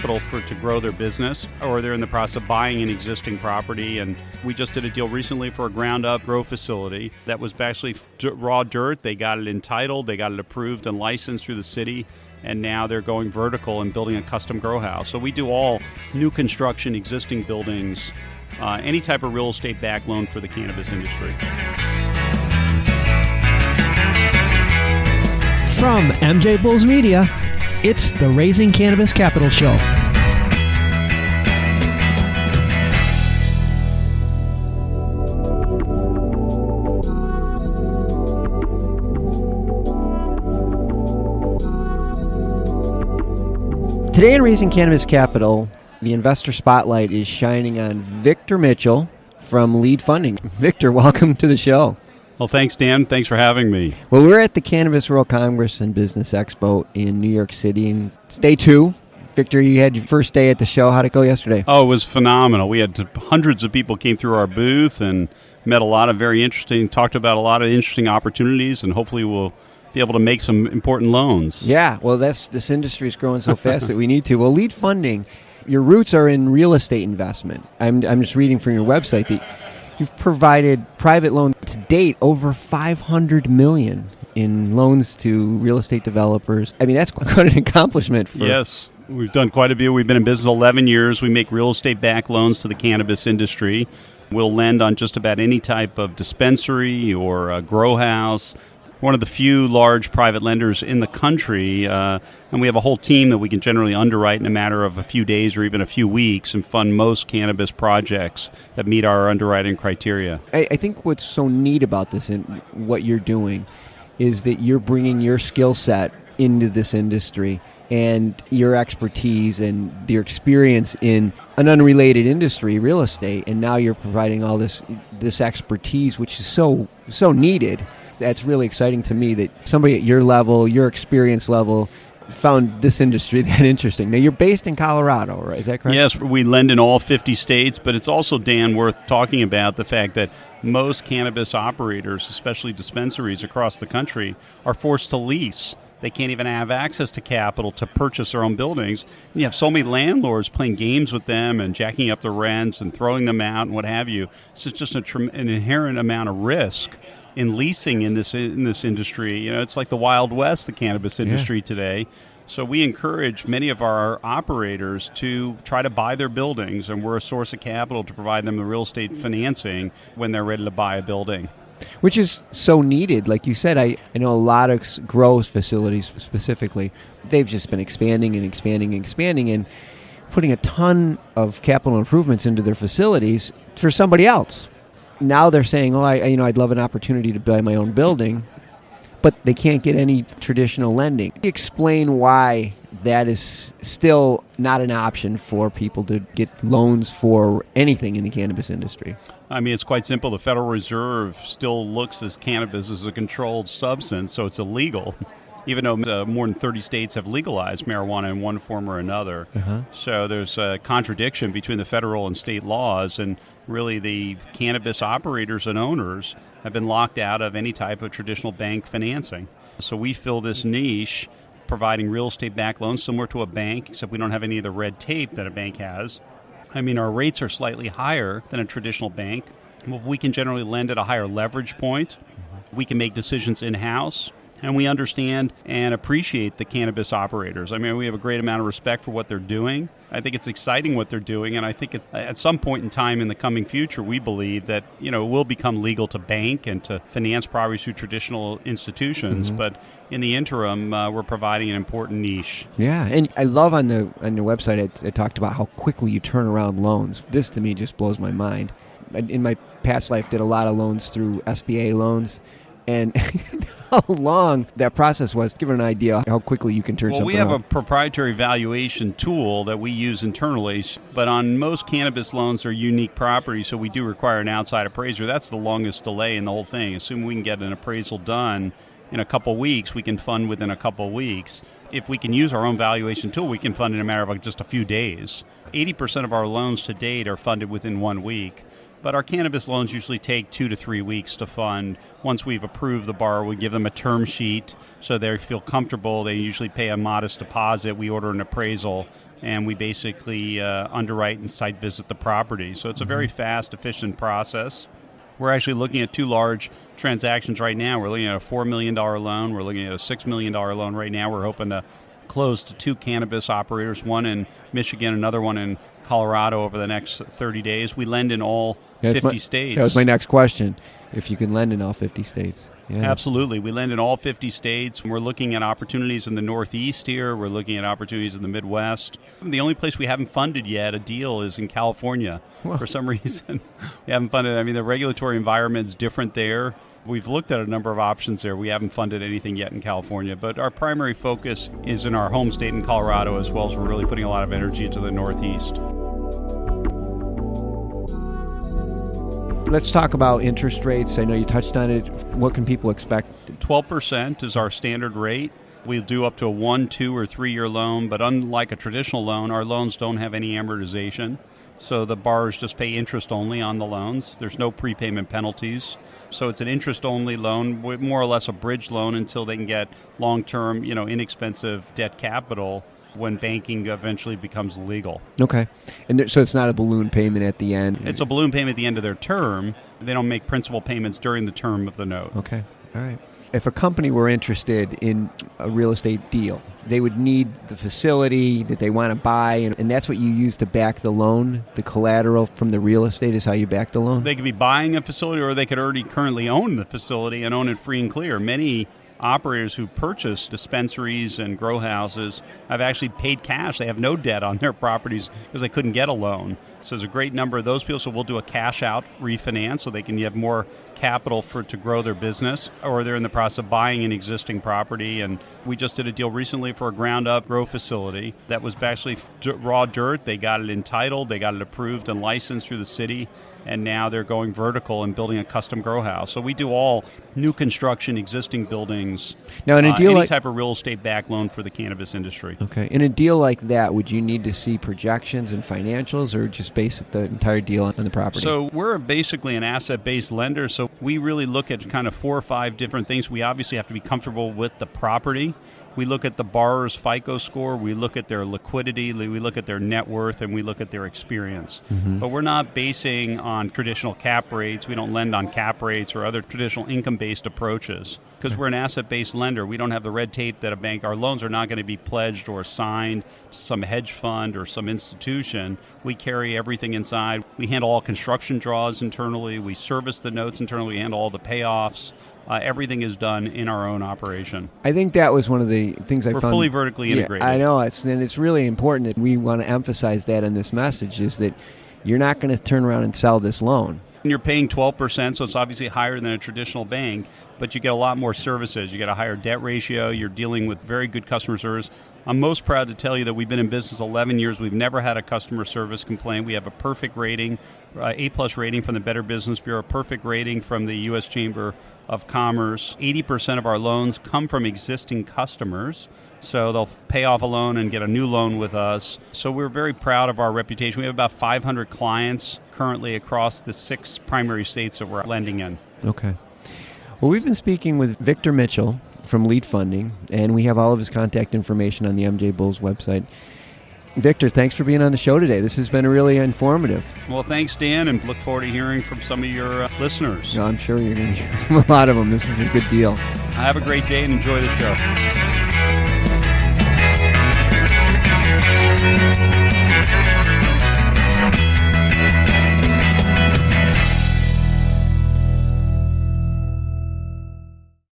capital to grow their business, or they're in the process of buying an existing property. And we just did a deal recently for a ground-up grow facility that was basically raw dirt. They got it entitled, they got it approved and licensed through the city, and now they're going vertical and building a custom grow house. So we do all new construction, existing buildings, any type of real estate-backed loan for the cannabis industry. From MJBulls Media, it's the Raising Cannabis Capital Show. Today in Raising Cannabis Capital, the investor spotlight is shining on Victor Mitchell from Lead Funding. Victor, welcome to the show. Well, thanks, Dan. Thanks for having me. Well, we're at the Cannabis World Congress and Business Expo in New York City, and it's day 2. Victor, you had your first day at the show. How'd it go yesterday? Oh, it was phenomenal. We had hundreds of people came through our booth and met talked about a lot of interesting opportunities, and hopefully we'll be able to make some important loans. Yeah, well, this industry is growing so fast that we need to. Well, Lead Funding, your roots are in real estate investment. I'm just reading from your website that you've provided private loans to date over $500 million in loans to real estate developers. I mean, that's quite an accomplishment. Yes, we've done quite a few. We've been in business 11 years. We make real estate-backed loans to the cannabis industry. We'll lend on just about any type of dispensary or a grow house. One of the few large private lenders in the country, and we have a whole team that we can generally underwrite in a matter of a few days or even a few weeks and fund most cannabis projects that meet our underwriting criteria. I think what's so neat about this and what you're doing is that you're bringing your skill set into this industry and your expertise and your experience in an unrelated industry, real estate, and now you're providing all this expertise, which is so needed. That's really exciting to me that somebody at your level, your experience level, found this industry that interesting. Now, you're based in Colorado, right? Is that correct? Yes, we lend in all 50 states, but it's also, Dan, worth talking about the fact that most cannabis operators, especially dispensaries across the country, are forced to lease. They can't even have access to capital to purchase their own buildings. And you have so many landlords playing games with them and jacking up the rents and throwing them out and what have you. So it's just an inherent amount of risk in leasing in this industry. You know, it's like the Wild West, the cannabis industry today. So we encourage many of our operators to try to buy their buildings, and we're a source of capital to provide them the real estate financing when they're ready to buy a building. Which is so needed. Like you said, I know a lot of grow facilities specifically, they've just been expanding and putting a ton of capital improvements into their facilities for somebody else. Now they're saying, I'd love an opportunity to buy my own building, but they can't get any traditional lending. Explain why that is still not an option for people to get loans for anything in the cannabis industry. I mean, it's quite simple. The Federal Reserve still looks at cannabis as a controlled substance, so it's illegal, even though more than 30 states have legalized marijuana in one form or another. So there's a contradiction between the federal and state laws, and really the cannabis operators and owners have been locked out of any type of traditional bank financing. So we fill this niche providing real estate-backed loans similar to a bank, except we don't have any of the red tape that a bank has. I mean, our rates are slightly higher than a traditional bank. We can generally lend at a higher leverage point. We can make decisions in-house. And we understand and appreciate the cannabis operators. I mean, we have a great amount of respect for what they're doing. I think it's exciting what they're doing, and I think at some point in time in the coming future, we believe that, it will become legal to bank and to finance properties through traditional institutions. But in the interim, we're providing an important niche. Yeah, and I love on your website, it talked about how quickly you turn around loans. This, to me, just blows my mind. In my past life, did a lot of loans through SBA loans. And how long that process was, give it an idea how quickly you can turn something around. Well, we have a proprietary valuation tool that we use internally, but on most cannabis loans, they're unique properties, so we do require an outside appraiser. That's the longest delay in the whole thing. Assuming we can get an appraisal done in a couple weeks, we can fund within a couple weeks. If we can use our own valuation tool, we can fund in a matter of just a few days. 80% of our loans to date are funded within 1 week. But our cannabis loans usually take 2 to 3 weeks to fund. Once we've approved the borrower, we give them a term sheet so they feel comfortable. They usually pay a modest deposit. We order an appraisal, and we basically underwrite and site visit the property. So it's a very fast, efficient process. We're actually looking at 2 large transactions right now. We're looking at a $4 million loan. We're looking at a $6 million loan right now. We're hoping to close to 2 cannabis operators, one in Michigan, another one in Colorado over the next 30 days. We lend in all 50 states. That was my next question, if you can lend in all 50 states. Yeah. Absolutely. We lend in all 50 states. We're looking at opportunities in the Northeast here. We're looking at opportunities in the Midwest. The only place we haven't funded yet a deal is in California. Well. For some reason, we haven't funded. I mean, the regulatory environment's different there. We've looked at a number of options there. We haven't funded anything yet in California, but our primary focus is in our home state in Colorado, as well as we're really putting a lot of energy into the Northeast. Let's talk about interest rates. I know you touched on it. What can people expect? 12% is our standard rate. We'll do up to a 1, 2, or 3-year loan, but unlike a traditional loan, our loans don't have any amortization. So the borrowers just pay interest only on the loans. There's no prepayment penalties. So it's an interest-only loan, more or less a bridge loan until they can get long-term, inexpensive debt capital when banking eventually becomes legal. Okay. And so it's not a balloon payment at the end? It's a balloon payment at the end of their term. They don't make principal payments during the term of the note. Okay. All right. If a company were interested in a real estate deal, they would need the facility that they want to buy, and that's what you use to back the loan? The collateral from the real estate is how you back the loan? They could be buying a facility, or they could already currently own the facility and own it free and clear. Many operators who purchase dispensaries and grow houses have actually paid cash. They have no debt on their properties because they couldn't get a loan. So there's a great number of those people. So we'll do a cash out refinance so they can have more capital to grow their business, or they're in the process of buying an existing property. And we just did a deal recently for a ground up grow facility that was actually raw dirt. They got it entitled, they got it approved and licensed through the city. And now they're going vertical and building a custom grow house. So we do all new construction, existing buildings, now, in a deal any type of real estate backed loan for the cannabis industry. Okay. In a deal like that, would you need to see projections and financials, or just base the entire deal on the property? So we're basically an asset-based lender. So we really look at kind of 4 or 5 different things. We obviously have to be comfortable with the property. We look at the borrower's FICO score, we look at their liquidity, we look at their net worth, and we look at their experience. Mm-hmm. But we're not basing on traditional cap rates. We don't lend on cap rates or other traditional income-based approaches. Because we're an asset-based lender, we don't have the red tape that a bank. Our loans are not going to be pledged or assigned to some hedge fund or some institution. We carry everything inside. We handle all construction draws internally. We service the notes internally. We handle all the payoffs. Everything is done in our own operation. I think that was one of the things I found. We're fully vertically integrated. I know. It's really important that we want to emphasize that in this message, is that you're not going to turn around and sell this loan. And you're paying 12%, so it's obviously higher than a traditional bank, but you get a lot more services. You get a higher debt ratio. You're dealing with very good customer service. I'm most proud to tell you that we've been in business 11 years. We've never had a customer service complaint. We have a perfect rating, A+ rating from the Better Business Bureau, a perfect rating from the U.S. Chamber of Commerce. 80% of our loans come from existing customers, so they'll pay off a loan and get a new loan with us. So we're very proud of our reputation. We have about 500 clients currently across the 6 primary states that we're lending in. Okay. Well, we've been speaking with Victor Mitchell from Lead Funding, and we have all of his contact information on the MJBulls website. Victor, thanks for being on the show today. This has been really informative. Well, thanks, Dan, and look forward to hearing from some of your listeners. No, I'm sure you're going to hear from a lot of them. This is a good deal. Have a great day and enjoy the show.